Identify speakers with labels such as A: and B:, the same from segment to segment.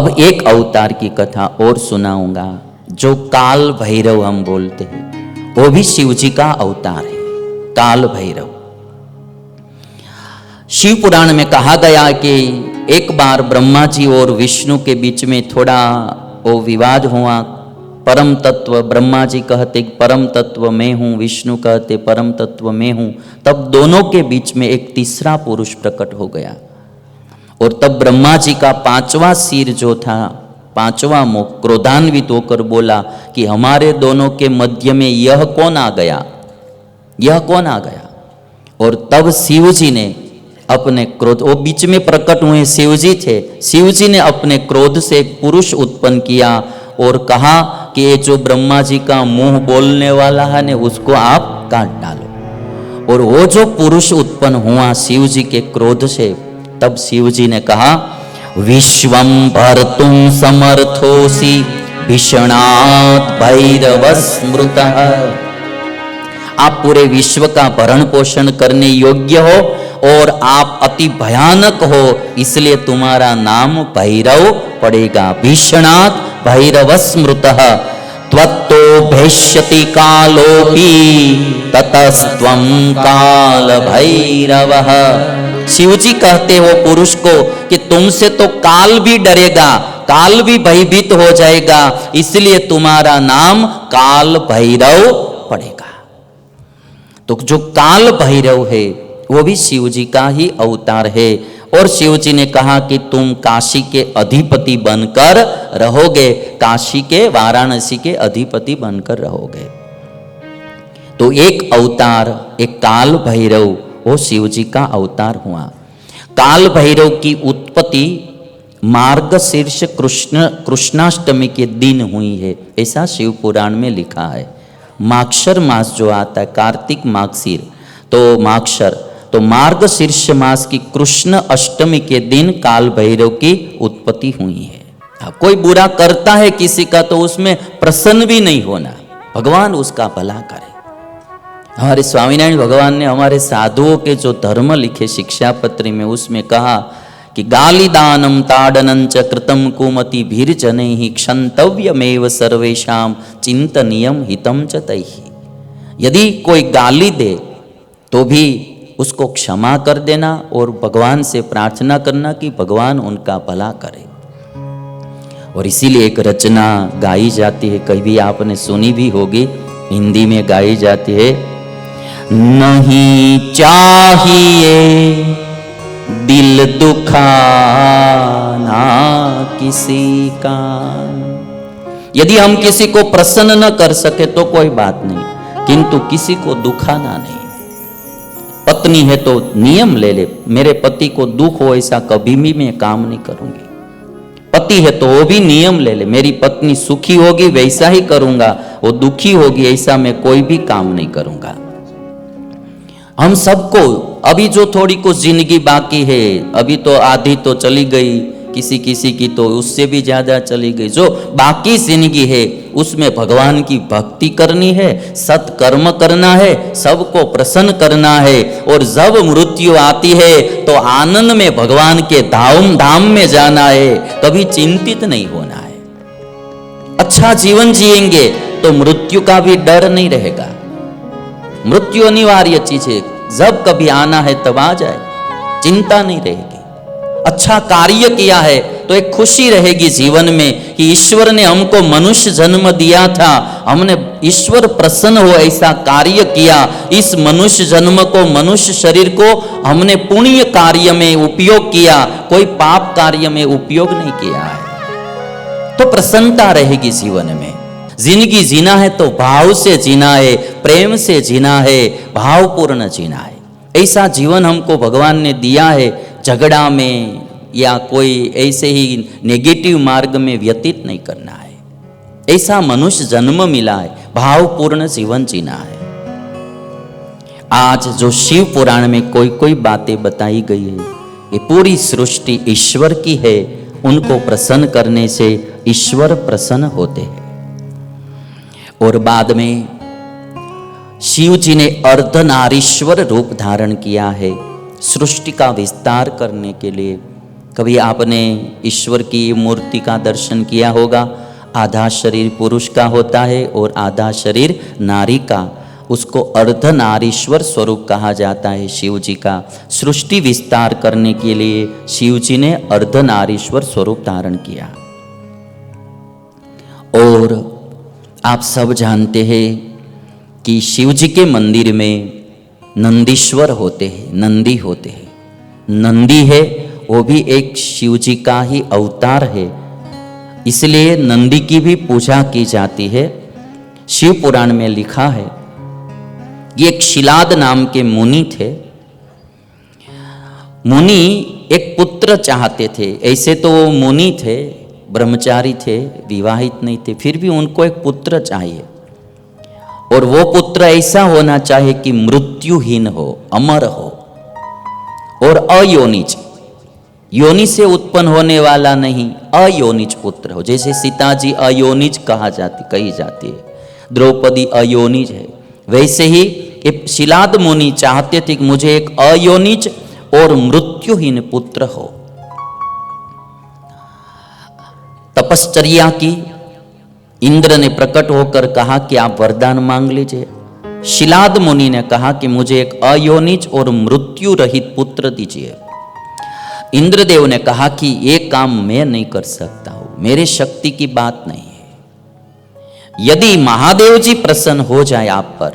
A: अब एक अवतार की कथा और सुनाऊंगा, जो काल भैरव हम बोलते हैं, वो भी शिव जी का अवतार है। काल भैरव शिव पुराण में कहा गया कि एक बार ब्रह्मा जी और विष्णु के बीच में थोड़ा वो विवाद हुआ। परम तत्व ब्रह्मा जी कहते परम तत्व मैं हूं, विष्णु कहते परम तत्व मैं हूं। तब दोनों के बीच में एक तीसरा पुरुष प्रकट हो गया और तब ब्रह्मा जी का पांचवा सिर जो था, पांचवा मुख क्रोधान्वित होकर बोला कि हमारे दोनों के मध्य में यह कौन आ गया, यह कौन आ गया। और तब शिव जी ने अपने क्रोध, वो बीच में प्रकट हुए शिव जी थे, शिव जी ने अपने क्रोध से एक पुरुष उत्पन्न किया और कहा कि ये जो ब्रह्मा जी का मुंह बोलने वाला है ने, उसको आप काट डालो। और वो जो पुरुष उत्पन्न हुआ शिव जी के क्रोध से, तब शिव जी ने कहा विश्वम भर्तुं समर्थोसि भीषणात् भैरव स्मृतः। आप पूरे विश्व का भरण पोषण करने योग्य हो और आप अति भयानक हो, इसलिए तुम्हारा नाम भैरव पड़ेगा। भीषणात् भैरव स्मृतः त्वत्तो भैष्यति कालोपि ततस्त्वं काल भैरवः। शिव जी कहते हो पुरुष को कि तुमसे तो काल भी डरेगा, काल भी भयभीत हो जाएगा, इसलिए तुम्हारा नाम काल भैरव पड़ेगा। तो जो काल भैरव है वो भी शिव जी का ही अवतार है। और शिव जी ने कहा कि तुम काशी के अधिपति बनकर रहोगे, काशी के वाराणसी के अधिपति बनकर रहोगे। तो एक अवतार, एक काल भैरव, वो शिव जी का अवतार हुआ। काल भैरव की उत्पत्ति मार्गशीर्ष कृष्णाष्टमी के दिन हुई है, ऐसा शिव पुराण में लिखा है। माक्षर मास जो आता है, कार्तिक मागशीर, तो माक्षर, तो मार्गशीर्ष मास की कृष्ण अष्टमी के दिन काल भैरव की उत्पत्ति हुई है। कोई बुरा करता है किसी का तो उसमें प्रसन्न भी नहीं होना, भगवान उसका भला करे। हमारे स्वामीनारायण भगवान ने हमारे साधुओं के जो धर्म लिखे शिक्षापत्री में, उसमें कहा कि गालिदानम ताडनं च कृतं कुमति भीर्जनैः क्षन्तव्यमेव सर्वेषां चिंतनीयम हितं च तैः। यदि कोई गाली दे तो भी उसको क्षमा कर देना और भगवान से प्रार्थना करना कि भगवान उनका भला करे। और इसीलिए एक रचना गाई जाती है, कभी आपने सुनी भी होगी, हिंदी में गाई जाती है, नहीं चाहिए दिल दुखाना किसी का। यदि हम किसी को प्रसन्न न कर सके तो कोई बात नहीं, किंतु किसी को दुखाना नहीं। पत्नी है तो नियम ले ले, मेरे पति को दुख हो ऐसा कभी भी मैं काम नहीं करूंगी। पति है तो वो भी नियम ले ले, मेरी पत्नी सुखी होगी वैसा ही करूंगा, वो दुखी होगी ऐसा मैं कोई भी काम नहीं करूंगा। हम सबको अभी जो थोड़ी कुछ जिंदगी बाकी है, अभी तो आधी तो चली गई, किसी किसी की तो उससे भी ज्यादा चली गई, जो बाकी जिंदगी है उसमें भगवान की भक्ति करनी है, सत्कर्म करना है, सबको प्रसन्न करना है। और जब मृत्यु आती है तो आनंद में भगवान के धाम में जाना है, कभी चिंतित नहीं होना है। अच्छा जीवन जिएंगे तो मृत्यु का भी डर नहीं रहेगा। मृत्यु अनिवार्य चीज है, जब कभी आना है तब आ जाए, चिंता नहीं रहेगी। अच्छा कार्य किया है तो एक खुशी रहेगी जीवन में कि ईश्वर ने हमको मनुष्य जन्म दिया था, हमने ईश्वर प्रसन्न हो ऐसा कार्य किया, इस मनुष्य जन्म को, मनुष्य शरीर को हमने पुण्य कार्य में उपयोग किया, कोई पाप कार्य में उपयोग नहीं किया है, तो प्रसन्नता रहेगी जीवन में। जिंदगी जीना है तो भाव से जीना है, प्रेम से जीना है, भावपूर्ण जीना है। ऐसा जीवन हमको भगवान ने दिया है, झगड़ा में या कोई ऐसे ही नेगेटिव मार्ग में व्यतीत नहीं करना है। ऐसा मनुष्य जन्म मिला है, भावपूर्ण जीवन जीना है। आज जो शिव पुराण में कोई कोई बातें बताई गई है, ये पूरी सृष्टि ईश्वर की है, उनको प्रसन्न करने से ईश्वर प्रसन्न होते हैं। और बाद में शिव जी ने अर्धनारीश्वर रूप धारण किया है, सृष्टि का विस्तार करने के लिए। कभी आपने ईश्वर की मूर्ति का दर्शन किया होगा। आधा शरीर पुरुष का होता है और आधा शरीर नारी का। उसको अर्धनारीश्वर स्वरूप कहा जाता है शिव जी का। सृष्टि विस्तार करने के लिए शिव जी ने अर्धनारीश्वर स्वरूप धारण किया। और आप सब जानते हैं कि शिव जी के मंदिर में नंदीश्वर होते हैं, नंदी होते हैं। नंदी है वो भी एक शिव जी का ही अवतार है, इसलिए नंदी की भी पूजा की जाती है। शिव पुराण में लिखा है, ये एक शिलाद नाम के मुनि थे। मुनि एक पुत्र चाहते थे। ऐसे तो वो मुनि थे, ब्रह्मचारी थे, विवाहित नहीं थे, फिर भी उनको एक पुत्र चाहिए। और वो पुत्र ऐसा होना चाहिए कि मृत्युहीन हो, अमर हो और अयोनिज, योनि से उत्पन्न होने वाला नहीं, अयोनिज पुत्र हो। जैसे सीता जी अयोनिज कही जाती है, द्रौपदी अयोनिज है, वैसे ही ये शिलाद मुनि चाहते थे कि मुझे एक अयोनिज और मृत्युहीन पुत्र हो। तपश्चर्या की, इंद्र ने प्रकट होकर कहा कि आप वरदान मांग लीजिए। शिलाद मुनि ने कहा कि मुझे एक अयोनिज और मृत्यु रहित पुत्र दीजिए। इंद्रदेव ने कहा कि ये काम मैं नहीं कर सकता हूं, मेरे शक्ति की बात नहीं है। यदि महादेव जी प्रसन्न हो जाए आप पर,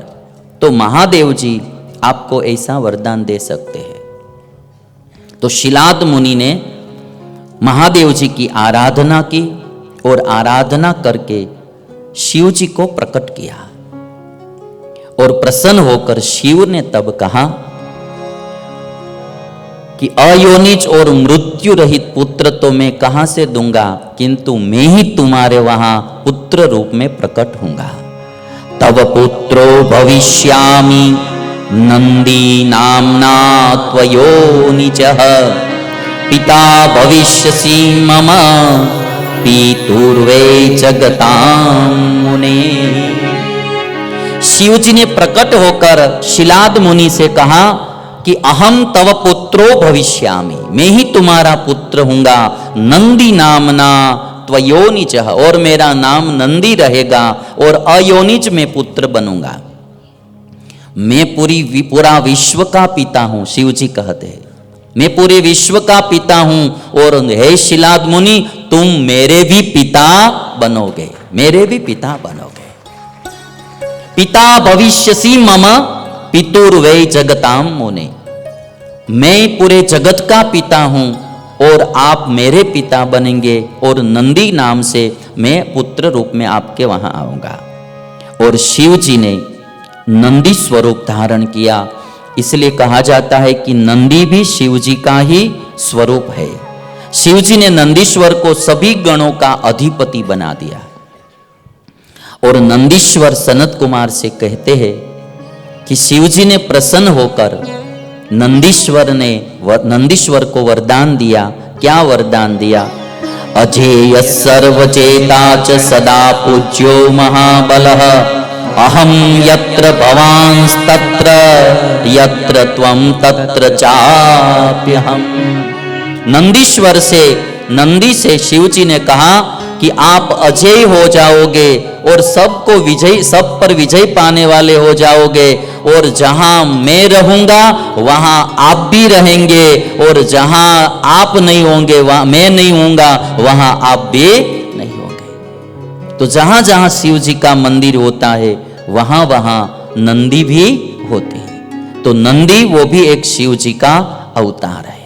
A: तो महादेव जी आपको ऐसा वरदान दे सकते हैं। तो शिलाद मुनि ने महादेव जी की आराधना की और आराधना करके शिव जी को प्रकट किया। और प्रसन्न होकर शिव ने तब कहा कि अयोनिज और मृत्यु रहित पुत्र तो मैं कहां से दूंगा, किंतु मैं ही तुम्हारे वहां पुत्र रूप में प्रकट होऊंगा। तव पुत्रो भविष्यामि नंदी नामना त्वयोनिजः, पिता भविष्यसि मम पितुर्वे जगतां मुने। शिव जी ने प्रकट होकर शिलाद मुनि से कहा कि अहम तव पुत्रो भविष्यामि, मैं ही तुम्हारा पुत्र हूंगा। नंदी नामना त्वयोनिजः, और मेरा नाम नंदी रहेगा और अयोनिज में पुत्र बनूंगा। मैं पूरा विश्व का पिता हूं, शिव जी कहते हैं, मैं पूरे विश्व का पिता हूं। और हे शिलाद मुनि, तुम मेरे भी पिता बनोगे, मेरे भी पिता बनोगे। पिता भविष्यसि मम पितुर्वै जगतां मुने, मैं पूरे जगत का पिता हूं और आप मेरे पिता बनेंगे। और नंदी नाम से मैं पुत्र रूप में आपके वहां आऊंगा। और शिव जी ने नंदी स्वरूप धारण किया, इसलिए कहा जाता है कि नंदी भी शिव जी का ही स्वरूप है। शिव जी ने नंदीश्वर को सभी गणों का अधिपति बना दिया। और नंदीश्वर सनत कुमार से कहते हैं कि शिव जी ने प्रसन्न होकर नंदीश्वर को वरदान दिया। क्या वरदान दिया? अजेय सर्वचेता च सदा पूज्यो महाबलः, अहम यत्र भवांस्तत्र यत्र त्वं तत्र चाप्यहम्। नंदी से शिव जी ने कहा कि आप अजय हो जाओगे और सब पर विजय पाने वाले हो जाओगे। और जहां मैं रहूंगा वहां आप भी रहेंगे, और जहां आप नहीं होंगे, वहां मैं नहीं होऊंगा, वहां आप भी नहीं होंगे। तो जहां जहां शिव जी का मंदिर होता है वहां वहां नंदी भी होते हैं। तो नंदी वो भी एक शिव जी का अवतार है।